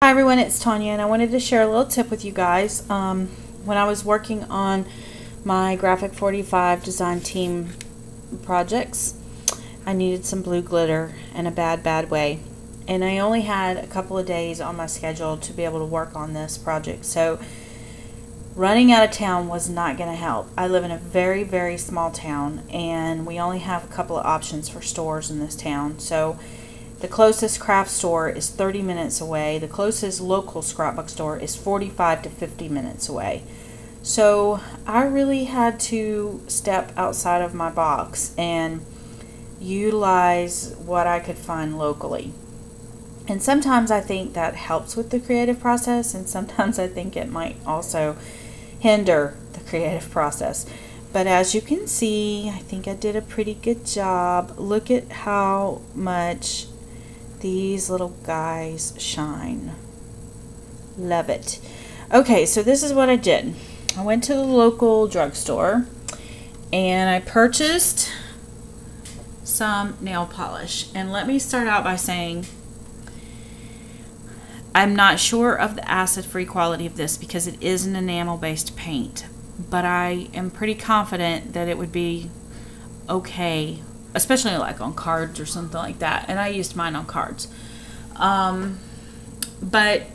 Hi everyone, it's Tonya, and I wanted to share a little tip with you guys. When I was working on my Graphic 45 design team projects, I needed some blue glitter in a bad way. And I only had a couple of days on my schedule to be able to work on this project. So running out of town was not going to help. I live in a very small town, and we only have a couple of options for stores in this town. So the closest craft store is 30 minutes away. The closest local scrapbook store is 45 to 50 minutes away. So I really had to step outside of my box and utilize what I could find locally. And sometimes I think that helps with the creative process, and sometimes I think it might also hinder the creative process. But as you can see, I think I did a pretty good job. Look at how much these little guys shine. Love it. Okay, so this is what I did. I went to the local drugstore and I purchased some nail polish. And let me start out by saying I'm not sure of the acid-free quality of this because it is an enamel-based paint, but I am pretty confident that it would be okay, especially like on cards or something like that. And I used mine on cards. But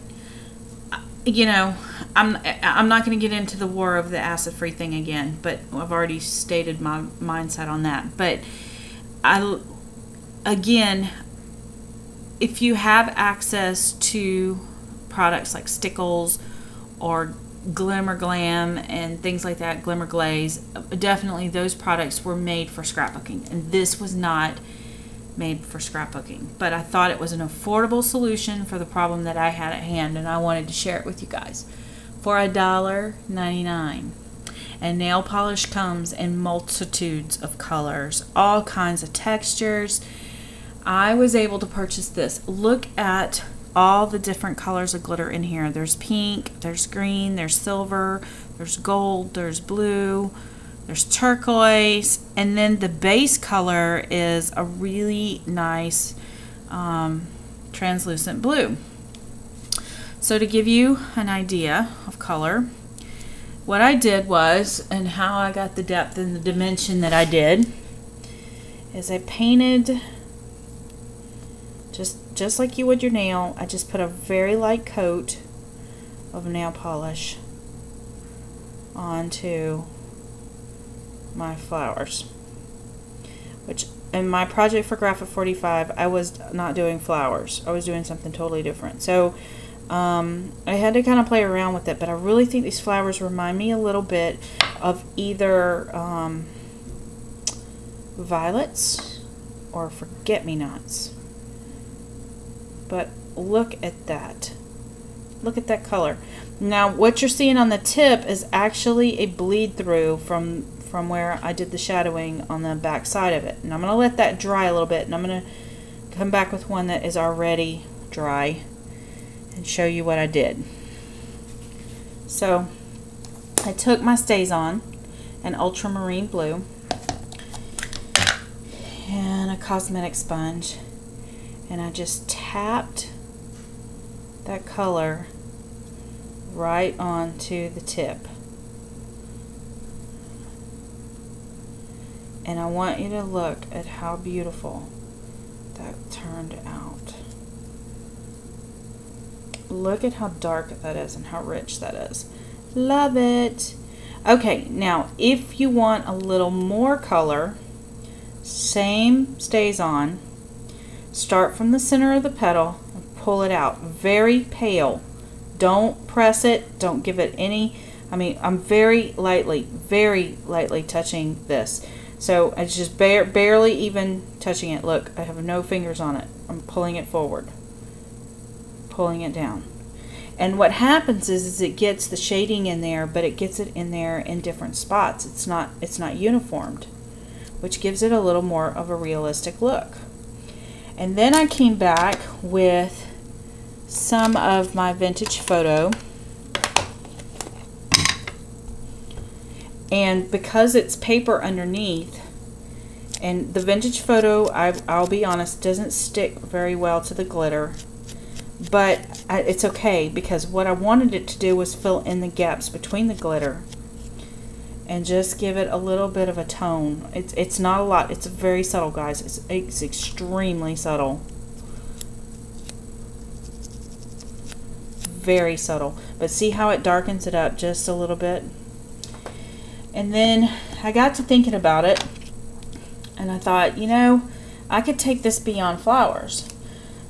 you know, I'm not going to get into the war of the acid-free thing again, but I've already stated my mindset on that. But again, if you have access to products like Stickles or Glimmer Glam and things like that, Glimmer Glaze, definitely those products were made for scrapbooking, and this was not made for scrapbooking. But I thought it was an affordable solution for the problem that I had at hand, and I wanted to share it with you guys for $1.99. And nail polish comes in multitudes of colors, all kinds of textures. I was able to purchase this. Look at all the different colors of glitter in here. There's pink, there's green, there's silver, there's gold, there's blue, there's turquoise, and then the base color is a really nice translucent blue. So to give you an idea of color, what I did was, and how I got the depth and the dimension that I did, is I painted just like you would your nail. I just put a very light coat of nail polish onto my flowers, which in my project for Graphic 45 I was not doing flowers. I was doing something totally different. So I had to kind of play around with it, but I really think these flowers remind me a little bit of either violets or forget-me-nots. But look at that. Look at that color. Now what you're seeing on the tip is actually a bleed through from where I did the shadowing on the back side of it. And I'm going to let that dry a little bit, and I'm going to come back with one that is already dry and show you what I did. So I took my StazOn, an ultramarine blue, and a cosmetic sponge, and I just tapped that color right onto the tip. And I want you to look at how beautiful that turned out. Look at how dark that is and how rich that is. Love it. Okay, now if you want a little more color, same StazOn. Start from the center of the petal and pull it out. Very pale. Don't press it. Don't give it any. I mean, I'm very lightly touching this. So it's just barely even touching it. Look, I have no fingers on it. I'm pulling it forward, pulling it down. And what happens is it gets the shading in there, but it gets it in there in different spots. It's not uniformed, which gives it a little more of a realistic look. And then I came back with some of my vintage photo, and because it's paper underneath, and the vintage photo, I'll be honest, doesn't stick very well to the glitter. but it's okay because what I wanted it to do was fill in the gaps between the glitter and just give it a little bit of a tone. It's not a lot. It's very subtle, guys. It's extremely subtle. Very subtle. But see how it darkens it up just a little bit? And then I got to thinking about it, and I thought, you know, I could take this beyond flowers.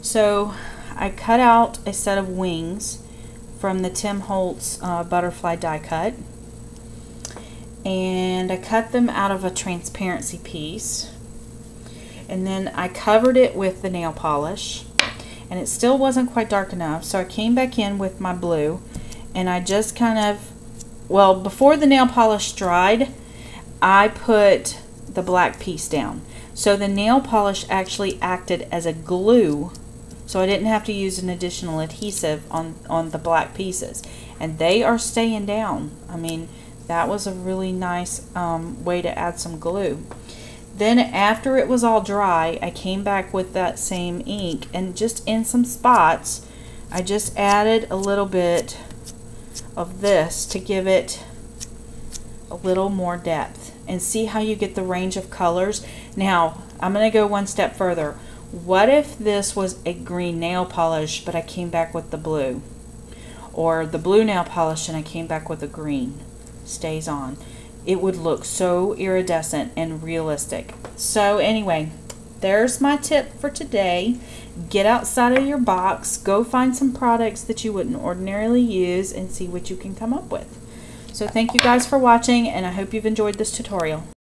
So I cut out a set of wings from the Tim Holtz butterfly die cut. And I cut them out of a transparency piece, and then I covered it with the nail polish, and it still wasn't quite dark enough, so I came back in with my blue, and I just kind of, well, before the nail polish dried, I put the black piece down, so the nail polish actually acted as a glue, so I didn't have to use an additional adhesive on the black pieces, and they are staying down. I mean, that was a really nice way to add some glue. Then after it was all dry, I came back with that same ink, and just in some spots I just added a little bit of this to give it a little more depth, and see how you get the range of colors. Now I'm going to go one step further. What if this was a green nail polish but I came back with the blue, or the blue nail polish and I came back with the green? Stays on. It would look so iridescent and realistic. So anyway, there's my tip for today. Get outside of your box, go find some products that you wouldn't ordinarily use, and see what you can come up with. So thank you guys for watching, and I hope you've enjoyed this tutorial.